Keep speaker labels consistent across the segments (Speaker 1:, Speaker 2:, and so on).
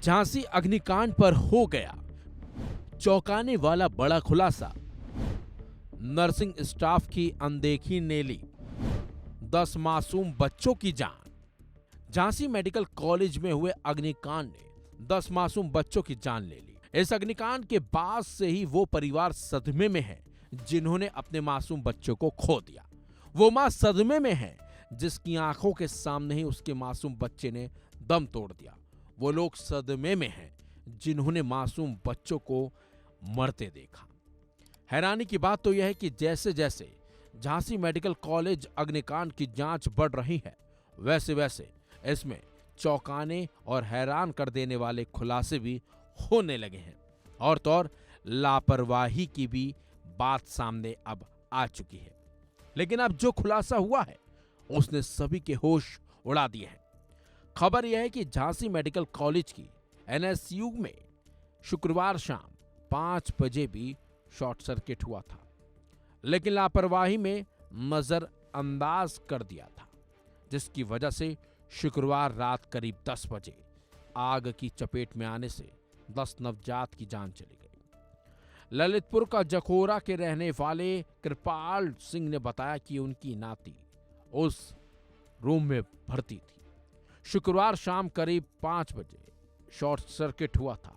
Speaker 1: झांसी अग्निकांड पर हो गया चौंकाने वाला बड़ा खुलासा। नर्सिंग स्टाफ की अनदेखी ने ली 10 मासूम बच्चों की जान। झांसी मेडिकल कॉलेज में हुए अग्निकांड ने 10 मासूम बच्चों की जान ले ली। इस अग्निकांड के बाद से ही वो परिवार सदमे में है जिन्होंने अपने मासूम बच्चों को खो दिया। वो मां सदमे में है जिसकी आंखों के सामने ही उसके मासूम बच्चे ने दम तोड़ दिया। वो लोग सदमे में हैं जिन्होंने मासूम बच्चों को मरते देखा। हैरानी की बात तो यह है कि जैसे जैसे झांसी मेडिकल कॉलेज अग्निकांड की जांच बढ़ रही है, वैसे वैसे इसमें चौंकाने और हैरान कर देने वाले खुलासे भी होने लगे हैं। और तो और लापरवाही की भी बात सामने अब आ चुकी है। लेकिन अब जो खुलासा हुआ है उसने सभी के होश उड़ा दिए हैं। खबर यह है कि झांसी मेडिकल कॉलेज की एनएसयू में शुक्रवार शाम 5 बजे भी शॉर्ट सर्किट हुआ था, लेकिन लापरवाही में नजरअंदाज कर दिया था, जिसकी वजह से शुक्रवार रात करीब 10 बजे आग की चपेट में आने से 10 नवजात की जान चली गई। ललितपुर का जखोरा के रहने वाले कृपाल सिंह ने बताया कि उनकी नाती उस रूम में भर्ती थी। शुक्रवार शाम करीब 5 बजे शॉर्ट सर्किट हुआ था,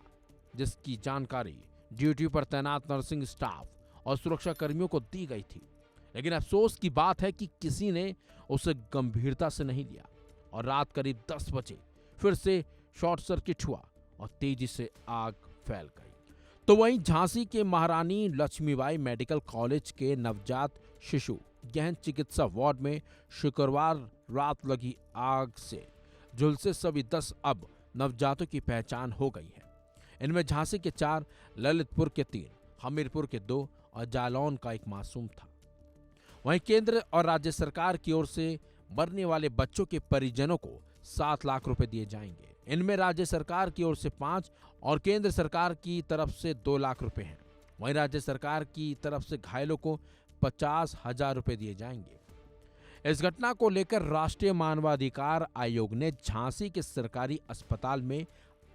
Speaker 1: जिसकी जानकारी ड्यूटी पर तैनात नर्सिंग स्टाफ और सुरक्षा कर्मियों को दी गई थी। लेकिन अफसोस की बात है कि किसी ने उसे गंभीरता से नहीं लिया और रात करीब 10 बजे फिर से शॉर्ट सर्किट हुआ और तेजी से आग फैल गई। तो वहीं झांसी के महारानी लक्ष्मीबाई मेडिकल कॉलेज के नवजात शिशु गहन चिकित्सा वार्ड में शुक्रवार रात लगी आग से झुलसे सभी 10 अब नवजातों की पहचान हो गई है। इनमें झांसी के 4, ललितपुर के 3, हमीरपुर के 2 और जालौन का 1 मासूम था। वहीं केंद्र और राज्य सरकार की ओर से मरने वाले बच्चों के परिजनों को 7 लाख रुपए दिए जाएंगे। इनमें राज्य सरकार की ओर से 5 और केंद्र सरकार की तरफ से 2 लाख रुपए हैं। वहीं राज्य सरकार की तरफ से घायलों को 50,000 रुपए दिए जाएंगे। इस घटना को लेकर राष्ट्रीय मानवाधिकार आयोग ने झांसी के सरकारी अस्पताल में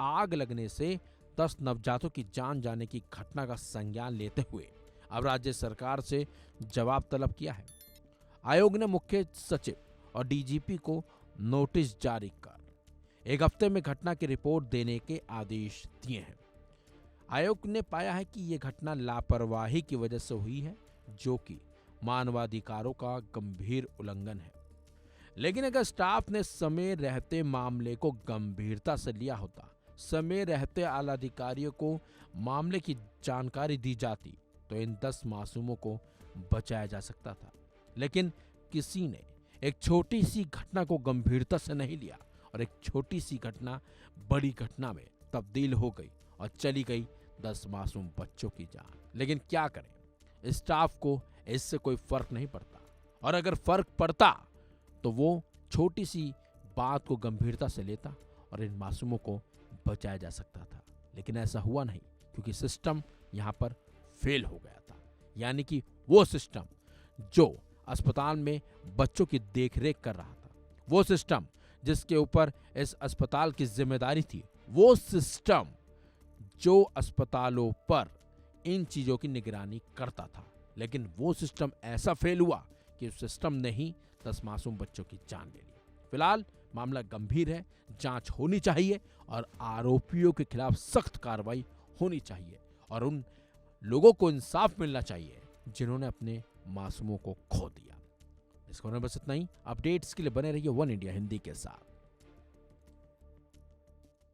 Speaker 1: आग लगने से 10 नवजातों की जान जाने की घटना का संज्ञान लेते हुए अब राज्य सरकार से जवाब तलब किया है। आयोग ने मुख्य सचिव और डीजीपी को नोटिस जारी कर 1 हफ्ते में घटना की रिपोर्ट देने के आदेश दिए हैं। आयोग ने पाया है कि यह घटना लापरवाही की वजह से हुई है, जो कि मानवाधिकारों का गंभीर उल्लंघन है। लेकिन अगर स्टाफ ने समय रहते मामले को गंभीरता से लिया होता, समय रहते आला अधिकारियों को मामले की जानकारी दी जाती, तो इन 10 मासूमों को बचाया जा सकता था। लेकिन किसी ने एक छोटी सी घटना को गंभीरता से नहीं लिया और एक छोटी सी घटना बड़ी घटना में तब्दील हो गई और चली गई 10 मासूम बच्चों की जान। लेकिन क्या करें, स्टाफ को इससे कोई फर्क नहीं पड़ता, और अगर फर्क पड़ता तो वो छोटी सी बात को गंभीरता से लेता और इन मासूमों को बचाया जा सकता था। लेकिन ऐसा हुआ नहीं, क्योंकि सिस्टम यहां पर फेल हो गया था। यानी कि वो सिस्टम जो अस्पताल में बच्चों की देखरेख कर रहा था, वो सिस्टम जिसके ऊपर इस अस्पताल की जिम्मेदारी थी, वो सिस्टम जो अस्पतालों पर इन चीजों की निगरानी करता था, लेकिन वो सिस्टम ऐसा फेल हुआ कि उस सिस्टम ने ही 10 मासूम बच्चों की जान ले ली। फिलहाल मामला गंभीर है, जांच होनी चाहिए और आरोपियों के खिलाफ सख्त कार्रवाई होनी चाहिए और उन लोगों को इंसाफ मिलना चाहिए जिन्होंने अपने मासूमों को खो दिया। इस खबर में बस इतना ही। अपडेट्स के लिए बने रहिए वन इंडिया हिंदी के साथ।